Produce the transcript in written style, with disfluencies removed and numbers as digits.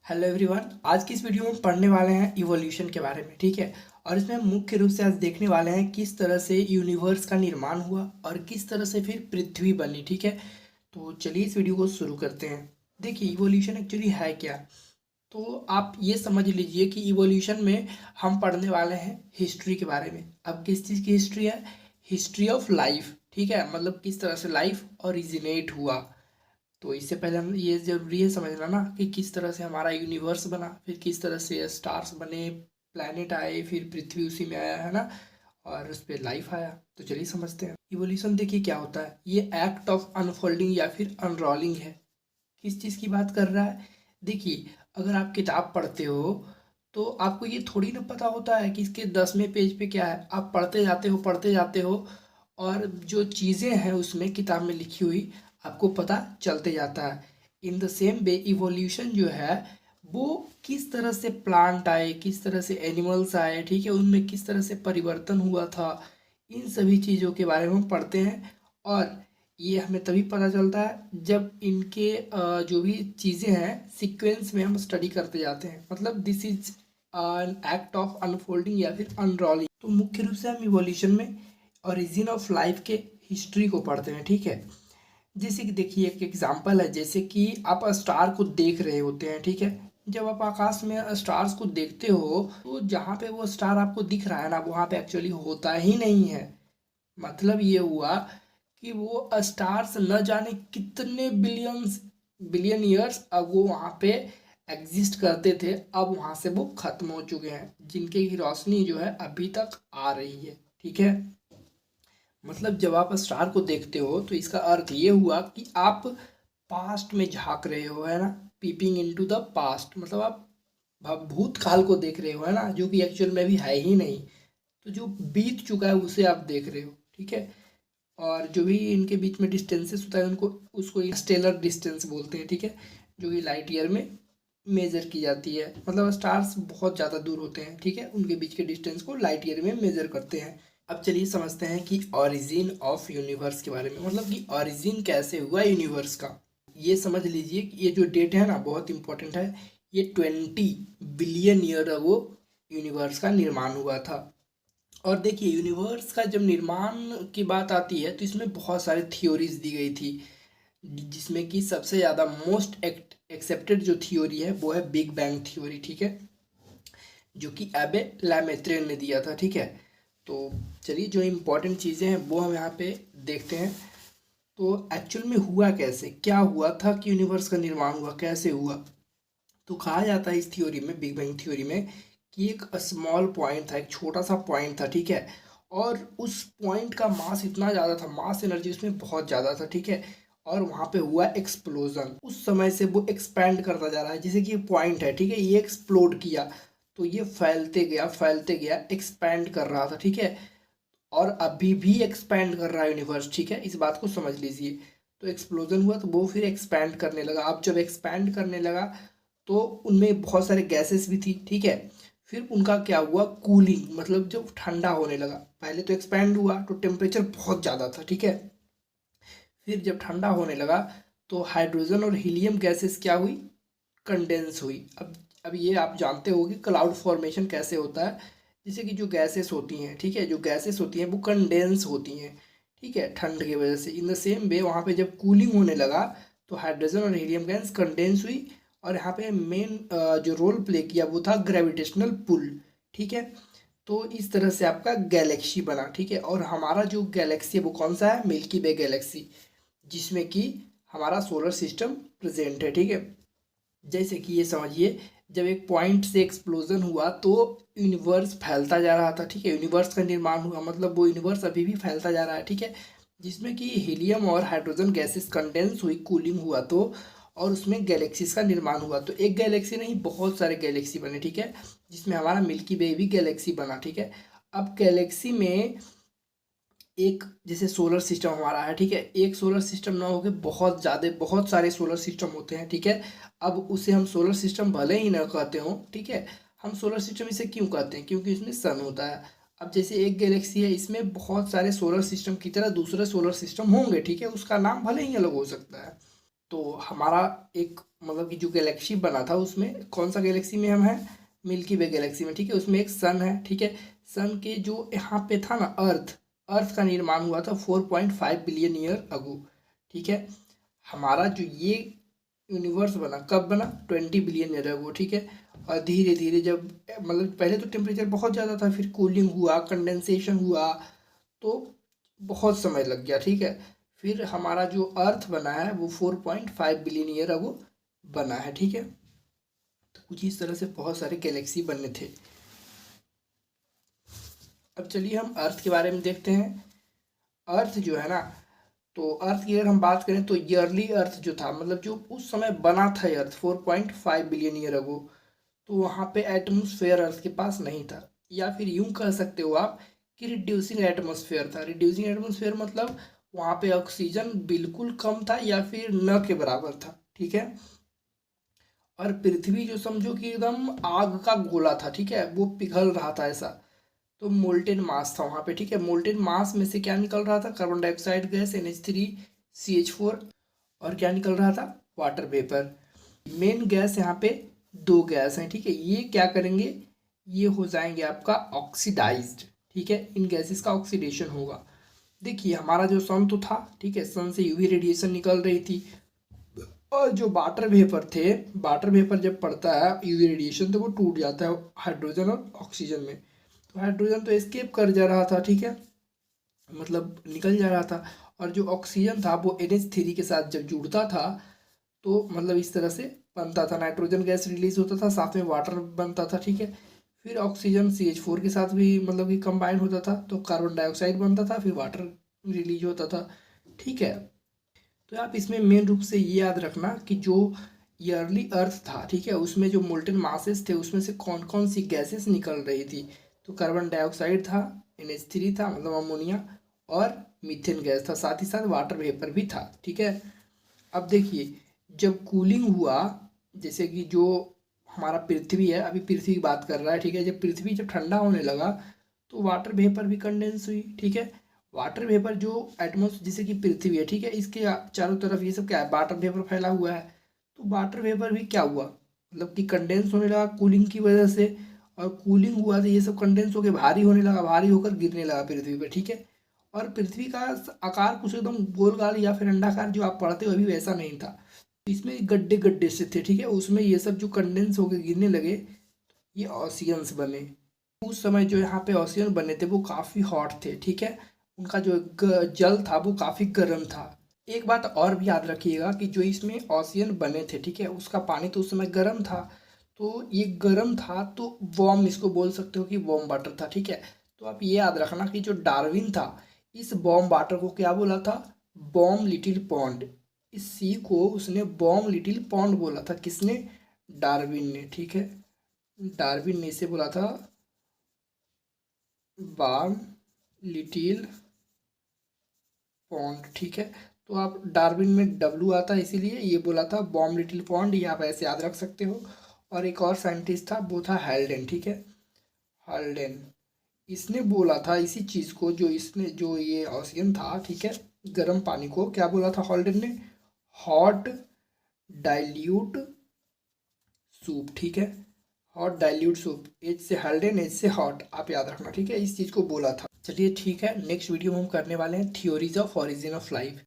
Hello everyone. आज की इस वीडियो में पढ़ने वाले हैं इवोल्यूशन के बारे में। ठीक है। और इसमें मुख्य रूप से आज देखने वाले हैं किस तरह से यूनिवर्स का निर्माण हुआ और किस तरह से फिर पृथ्वी बनी। ठीक है। तो चलिए इस वीडियो को शुरू करते हैं। देखिए इवोल्यूशन एक्चुअली है क्या। तो आप ये समझ लीजिए कि इवोल्यूशन में हम पढ़ने वाले हैं हिस्ट्री के बारे में। अब किस चीज़ की हिस्ट्री है? History of life. ठीक है, मतलब किस तरह से लाइफ ओरिजिनेट हुआ। तो इससे पहले हम ये ज़रूरी है समझना ना कि किस तरह से हमारा यूनिवर्स बना, फिर किस तरह से स्टार्स बने, प्लैनेट आए, फिर पृथ्वी उसी में आया है ना, और उस पर लाइफ आया। तो चलिए समझते हैं इवोल्यूशन। देखिए क्या होता है, ये एक्ट ऑफ अनफोल्डिंग या फिर अनरोलिंग है। किस चीज़ की बात कर रहा है? देखिए अगर आप किताब पढ़ते हो तो आपको ये थोड़ी ना पता होता है कि इसके 10वें पेज पे क्या है। आप पढ़ते जाते हो और जो चीज़ें हैं उसमें किताब में लिखी हुई आपको पता चलते जाता है। In the same way evolution जो है वो किस तरह से प्लांट आए, किस तरह से एनिमल्स आए, ठीक है, उनमें किस तरह से परिवर्तन हुआ था, इन सभी चीज़ों के बारे में हम पढ़ते हैं। और ये हमें तभी पता चलता है जब इनके जो भी चीज़ें हैं सीक्वेंस में हम स्टडी करते जाते हैं। मतलब this is an act of unfolding या फिर अनरोलिंग। तो मुख्य रूप से हम इवोल्यूशन में ओरिजिन ऑफ लाइफ के हिस्ट्री को पढ़ते हैं। ठीक है। जैसे कि देखिए एक एग्जांपल है, जैसे कि आप स्टार को देख रहे होते हैं। ठीक है। जब आप आकाश में स्टार्स को देखते हो तो जहाँ पे वो स्टार आपको दिख रहा है ना, वहाँ पे एक्चुअली होता ही नहीं है। मतलब ये हुआ कि वो स्टार्स न जाने कितने बिलियन ईयर्स अब वो वहाँ पे एग्जिस्ट करते थे, अब वहाँ से वो खत्म हो चुके हैं, जिनके की रोशनी जो है अभी तक आ रही है। ठीक है। मतलब जब आप स्टार को देखते हो तो इसका अर्थ ये हुआ कि आप पास्ट में झांक रहे हो, है ना। पीपिंग इनटू द पास्ट, मतलब आप भूतकाल को देख रहे हो, है ना, जो कि एक्चुअल में भी है ही नहीं। तो जो बीत चुका है उसे आप देख रहे हो। ठीक है। और जो भी इनके बीच में डिस्टेंसेस होता है उनको उसको स्टेलर डिस्टेंस बोलते हैं। ठीक है। जो कि लाइट ईयर में मेजर की जाती है। मतलब स्टार्स बहुत ज़्यादा दूर होते हैं, ठीक है, उनके बीच के डिस्टेंस को लाइट ईयर में मेजर करते हैं। अब चलिए समझते हैं कि ओरिजिन ऑफ यूनिवर्स के बारे में, मतलब कि ओरिजिन कैसे हुआ यूनिवर्स का। ये समझ लीजिए कि ये जो डेट है ना बहुत इंपॉर्टेंट है। ये 20 बिलियन ईयर अगो यूनिवर्स का निर्माण हुआ था। और देखिए यूनिवर्स का जब निर्माण की बात आती है तो इसमें बहुत सारे थ्योरीज दी गई थी, जिसमें कि सबसे ज़्यादा मोस्ट एक्सेप्टेड जो थ्योरी है वो है बिग बैंग थ्योरी। ठीक है। जो कि एबे लैमेत्रियन ने दिया था। ठीक है। तो चलिए जो इम्पोर्टेंट चीज़ें हैं वो हम यहाँ पे देखते हैं। तो एक्चुअल में हुआ कैसे, क्या हुआ था कि यूनिवर्स का निर्माण हुआ, कैसे हुआ। तो कहा जाता है इस थ्योरी में, बिग बैंग थ्योरी में, कि एक स्मॉल पॉइंट था, एक छोटा सा पॉइंट था। ठीक है। और उस पॉइंट का मास इतना ज़्यादा था, मास एनर्जी उसमें बहुत ज़्यादा था। ठीक है। और वहाँ पे हुआ एक्सप्लोजन। उस समय से वो एक्सपैंड करता जा रहा है, जैसे कि ये पॉइंट है, ठीक है, ये एक्सप्लोड किया तो ये फैलते गया एक्सपैंड कर रहा था। ठीक है। और अभी भी एक्सपैंड कर रहा है यूनिवर्स। ठीक है, इस बात को समझ लीजिए। तो एक्सप्लोजन हुआ तो वो फिर एक्सपैंड करने लगा। अब जब एक्सपैंड करने लगा तो उनमें बहुत सारे गैसेस भी थी। ठीक है। फिर उनका क्या हुआ, कूलिंग, मतलब जब ठंडा होने लगा। पहले तो एक्सपैंड हुआ तो टेम्परेचर बहुत ज़्यादा था। ठीक है। फिर जब ठंडा होने लगा तो हाइड्रोजन और हीलियम गैसेस क्या हुई, कंडेंस हुई। अब ये आप जानते हो कि क्लाउड फॉर्मेशन कैसे होता है। जैसे कि जो गैसेस होती हैं, ठीक है, जो गैसेस होती हैं वो कंडेंस होती हैं, ठीक है, ठंड की वजह से। इन द सेम वे वहाँ पे जब कूलिंग होने लगा तो हाइड्रोजन और हीलियम गैस कंडेंस हुई। और यहाँ पे मेन जो रोल प्ले किया वो था ग्रेविटेशनल पुल। ठीक है। तो इस तरह से आपका गैलेक्सी बना। ठीक है। और हमारा जो गैलेक्सी है वो कौन सा है, मिल्की वे गैलेक्सी, जिसमें कि हमारा सोलर सिस्टम प्रेजेंट है। ठीक है। जैसे कि ये समझिए, जब एक पॉइंट से एक्सप्लोजन हुआ तो यूनिवर्स फैलता जा रहा था। ठीक है। यूनिवर्स का निर्माण हुआ, मतलब वो यूनिवर्स अभी भी फैलता जा रहा है। ठीक है। जिसमें कि हीलियम और हाइड्रोजन गैसेस कंडेंस हुई, कूलिंग हुआ तो, और उसमें गैलेक्सीज का निर्माण हुआ। तो एक गैलेक्सी नहीं, बहुत सारे गैलेक्सी बने। ठीक है। जिसमें हमारा मिल्की वे भी गैलेक्सी बना। ठीक है। अब गैलेक्सी में एक जैसे सोलर सिस्टम हमारा है, ठीक है, एक सोलर सिस्टम ना होके बहुत ज़्यादा बहुत सारे सोलर सिस्टम होते हैं। ठीक है। अब उसे हम सोलर सिस्टम भले ही ना कहते हो, ठीक है, हम सोलर सिस्टम इसे क्यों कहते हैं, क्योंकि इसमें सन होता है। अब जैसे एक गैलेक्सी है, इसमें बहुत सारे सोलर सिस्टम की तरह दूसरे सोलर सिस्टम होंगे। ठीक है। उसका नाम भले ही अलग हो सकता है। तो हमारा एक मतलब कि जो गैलेक्सी बना था उसमें कौन सा गैलेक्सी में हम हैं, मिल्की वे गैलेक्सी में, ठीक है। उसमें एक सन है, ठीक है। सन के जो यहाँ पे था ना अर्थ, अर्थ का निर्माण हुआ था 4.5 बिलियन ईयर अगो, ठीक है। हमारा जो ये यूनिवर्स बना कब बना, 20 बिलियन ईयर अगो, ठीक है। और धीरे धीरे जब मतलब पहले तो टेम्परेचर बहुत ज़्यादा था, फिर कूलिंग हुआ, कंडेंसेशन हुआ, तो बहुत समय लग गया, ठीक है। फिर हमारा जो अर्थ बना है वो 4.5 बिलियन ईयर अगो बना है, ठीक है। तो कुछ इस तरह से बहुत सारे गैलेक्सी बने थे। अब चलिए हम अर्थ के बारे में देखते हैं। अर्थ जो है ना, तो अर्थ की अगर हम बात करें तो ईयरली अर्थ जो था, मतलब जो उस समय बना था अर्थ 4.5 बिलियन ईयर अगो, तो वहाँ पे एटमोसफेयर अर्थ के पास नहीं था, या फिर यूं कह सकते हो आप कि रिड्यूसिंग एटमोसफेयर था। रिड्यूसिंग एटमोसफेयर मतलब वहाँ पे ऑक्सीजन बिल्कुल कम था या फिर न के बराबर था, ठीक है। और पृथ्वी जो समझो कि एकदम आग का गोला था, ठीक है, वो पिघल रहा था ऐसा। तो मोल्टेन मास था वहाँ पे, ठीक है। मोल्टेन मास में से क्या निकल रहा था, कार्बन डाइऑक्साइड गैस NH3CH4, और क्या निकल रहा था, वाटर वेपर। मेन गैस यहाँ पे दो गैस हैं, ठीक है। ये क्या करेंगे, ये हो जाएंगे आपका ऑक्सीडाइज्ड, ठीक है। इन गैसेस का ऑक्सीडेशन होगा। देखिए हमारा जो सन तो था, ठीक है, सन से यूवी रेडिएशन निकल रही थी, और जो वाटर वेपर थे, वाटर वेपर जब पड़ता है यूवी रेडिएशन तो वो टूट जाता है हाइड्रोजन और ऑक्सीजन में। तो हाइड्रोजन तो एस्केप कर जा रहा था, ठीक है, मतलब निकल जा रहा था। और जो ऑक्सीजन था वो NH3 के साथ जब जुड़ता था तो मतलब इस तरह से बनता था, नाइट्रोजन गैस रिलीज होता था, साथ में वाटर बनता था, ठीक है। फिर ऑक्सीजन CH4 के साथ भी मतलब कि कंबाइन होता था तो कार्बन डाइऑक्साइड बनता था, फिर वाटर रिलीज होता था, ठीक है। तो आप इसमें मेन रूप से ये याद रखना कि जो ईयरली अर्थ था, ठीक है, उसमें जो मोल्टेन मासेस थे उसमें से कौन कौन सी गैसेस निकल रही थी। तो कार्बन डाइऑक्साइड था, NH3 था मतलब अमोनिया, और मीथेन गैस था, साथ ही साथ वाटर वेपर भी था, ठीक है। अब देखिए जब कूलिंग हुआ, जैसे कि जो हमारा पृथ्वी है, अभी पृथ्वी की बात कर रहा है, ठीक है, जब पृथ्वी जब ठंडा होने लगा तो वाटर वेपर भी कंडेंस हुई, ठीक है। वाटर वेपर जो एटमोस जैसे कि पृथ्वी है, ठीक है, इसके चारों तरफ ये सब क्या है, वाटर वेपर फैला हुआ है। तो वाटर वेपर भी क्या हुआ, मतलब कि कंडेंस होने लगा कूलिंग की वजह से, और कूलिंग हुआ तो ये सब कंडेंस होकर भारी होने लगा, भारी होकर गिरने लगा पृथ्वी पर, ठीक है। और पृथ्वी का आकार कुछ एकदम गोल गाल या फिर अंडाकार जो आप पढ़ते हो अभी वैसा नहीं था, इसमें गड्ढे गड्ढे से थे, ठीक है। उसमें ये सब जो कंडेंस होकर गिरने लगे, ये ऑसियंस बने। उस समय जो यहाँ पे ओशियन बने थे वो काफ़ी हॉट थे, ठीक है। उनका जो जल था वो काफ़ी गर्म था। एक बात और भी याद रखिएगा कि जो इसमें ओशियन बने थे, ठीक है, उसका पानी तो उस समय गर्म था, तो ये गर्म था तो वार्म इसको बोल सकते हो कि वार्म वाटर था, ठीक है। तो आप ये याद रखना कि जो डार्विन था इस वार्म वाटर को क्या बोला था, वार्म लिटिल पॉन्ड। इस सी को उसने वार्म लिटिल पॉन्ड बोला था, किसने, डार्विन ने, ठीक है। डार्विन ने इसे बोला था वार्म लिटिल पॉन्ड, ठीक है। तो आप डार्विन में W आता है इसीलिए ये बोला था वार्म लिटिल पॉन्ड, ये आप ऐसे याद रख सकते हो। और एक और साइंटिस्ट था वो था हेल्डेन, ठीक है, हेल्डेन। इसने बोला था इसी चीज़ को, जो इसने जो ये ऑसियन था, ठीक है, गर्म पानी को क्या बोला था हॉल्डेन ने, हॉट डाइल्यूट सूप, ठीक है, हॉट डाइल्यूट सूप। एच से हेल्डेन, एच से हॉट, आप याद रखना, ठीक है, इस चीज़ को बोला था। चलिए ठीक है, नेक्स्ट वीडियो में हम करने वाले हैं theories of origin of life.